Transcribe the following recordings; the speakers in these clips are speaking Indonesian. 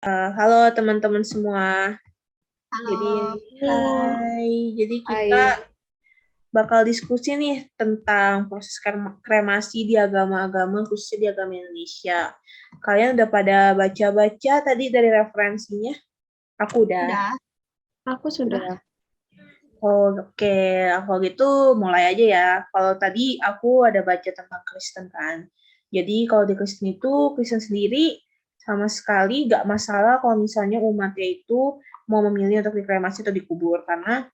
Halo teman-teman semua. Jadi, Halo, Halo. jadi kita hai. bakal diskusi nih tentang proses kremasi di agama-agama, khususnya di agama Indonesia. Kalian udah pada baca-baca tadi dari referensinya? Aku udah. Udah. Aku sudah. Udah. Oh, oke. Kalau gitu mulai aja ya. Kalau tadi aku ada baca tentang Kristen kan. Jadi kalau di Kristen itu, Kristen sendiri sama sekali nggak masalah kalau misalnya umatnya itu mau memilih untuk dikremasi atau dikubur. Karena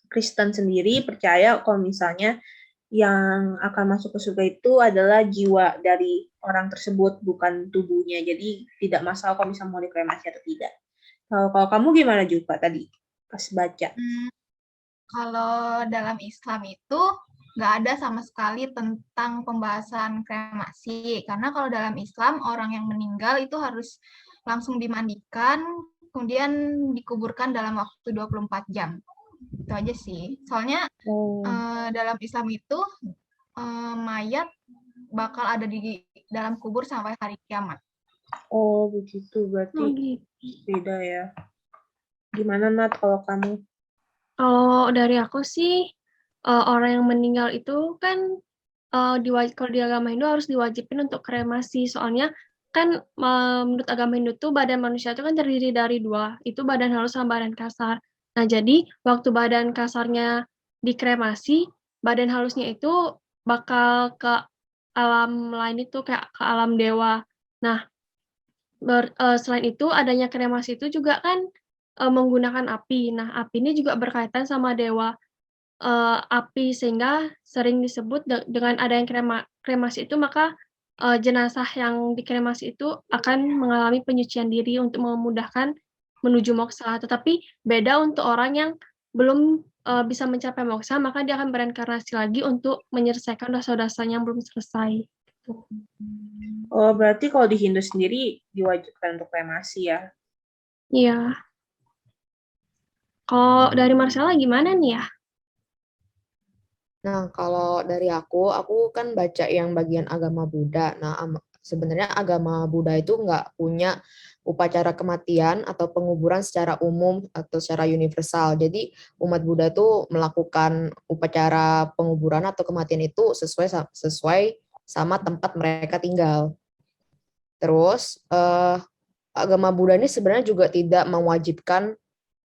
Kristen sendiri percaya kalau misalnya yang akan masuk ke surga itu adalah jiwa dari orang tersebut, bukan tubuhnya. Jadi tidak masalah kalau misalnya mau dikremasi atau tidak. Kalau kamu gimana juga tadi pas baca? Hmm, Kalau dalam Islam itu nggak ada sama sekali tentang pembahasan kremasi. Karena kalau dalam Islam, orang yang meninggal itu harus langsung dimandikan, kemudian dikuburkan dalam waktu 24 jam. Itu aja sih. Soalnya Oh, dalam Islam itu mayat bakal ada di dalam kubur sampai hari kiamat. oh begitu. Berarti Oh gitu. beda ya. Gimana Nat kalau kamu? Kalau dari aku sih, orang yang meninggal itu kan kalau di agama Hindu harus diwajibin untuk kremasi. Soalnya kan menurut agama Hindu tuh badan manusia itu kan terdiri dari dua, itu badan halus sama badan kasar. Nah, jadi waktu badan kasarnya dikremasi, badan halusnya itu bakal ke alam lain itu kayak ke alam dewa. Nah, selain itu adanya kremasi itu juga kan menggunakan api. Nah, api ini juga berkaitan sama dewa api sehingga sering disebut dengan adanya kremasi itu maka jenazah yang dikremasi itu akan mengalami penyucian diri untuk memudahkan menuju moksa. Tetapi beda untuk orang yang belum bisa mencapai moksa, maka dia akan bereinkarnasi lagi untuk menyelesaikan dosa-dosanya yang belum selesai. Gitu. Oh, berarti kalau di Hindu sendiri diwajibkan untuk kremasi ya? Iya. Kalau dari Marcella gimana nih ya? Nah, kalau dari aku kan baca yang bagian agama Buddha. Nah, sebenarnya agama Buddha itu nggak punya upacara kematian atau penguburan secara umum atau secara universal. Jadi, umat Buddha itu melakukan upacara penguburan atau kematian itu sesuai sama tempat mereka tinggal. Terus, agama Buddha ini sebenarnya juga tidak mewajibkan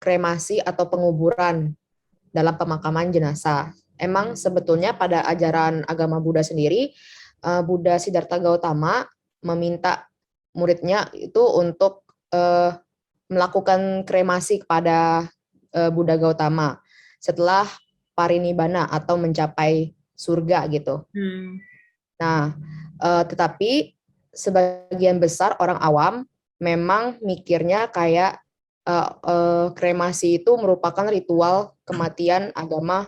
kremasi atau penguburan dalam pemakaman jenazah. Emang sebetulnya pada ajaran agama Buddha sendiri, Buddha Siddhartha Gautama meminta muridnya itu untuk melakukan kremasi kepada Buddha Gautama setelah parinibbana atau mencapai surga gitu. Hmm. Nah, tetapi sebagian besar orang awam memang mikirnya kayak kremasi itu merupakan ritual kematian agama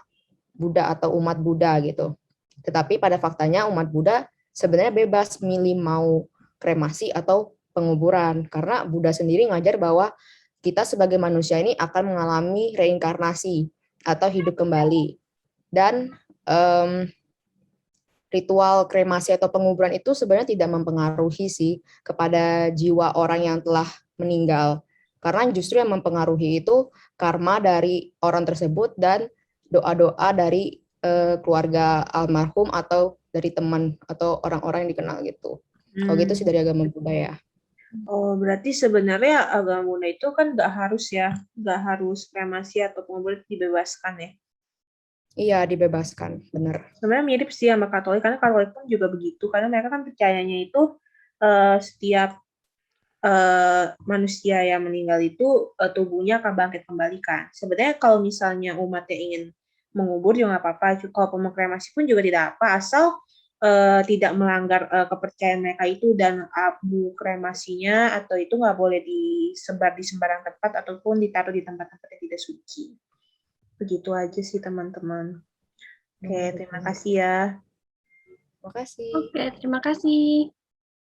Buddha atau umat Buddha gitu. Tetapi pada faktanya umat Buddha sebenarnya bebas milih mau kremasi atau penguburan karena Buddha sendiri ngajar bahwa kita sebagai manusia ini akan mengalami reinkarnasi atau hidup kembali dan um, ritual kremasi atau penguburan itu sebenarnya tidak mempengaruhi sih kepada jiwa orang yang telah meninggal. Karena justru yang mempengaruhi itu karma dari orang tersebut dan doa-doa dari keluarga almarhum atau dari teman atau orang-orang yang dikenal gitu. Kalau gitu sih Hmm. dari agama Buddha ya. Oh, berarti sebenarnya agama Buddha itu kan nggak harus ya, nggak harus kremasi atau penguburan dibebaskan ya. Iya, dibebaskan, benar. Sebenarnya mirip sih sama Katolik, karena Katolik pun juga begitu, karena mereka kan percayanya itu setiap manusia yang meninggal itu tubuhnya akan bangkit kembali kan. Sebenarnya kalau misalnya umatnya ingin mengubur juga nggak apa-apa. Kalau pemkremasi pun juga tidak apa, asal tidak melanggar kepercayaan mereka itu, dan abu kremasinya atau itu nggak boleh disebar di sembarang tempat ataupun ditaruh di tempat-tempat yang tidak suci. Begitu aja sih teman-teman. Oke, terima Benar. kasih ya. Terima kasih. Oke, terima kasih.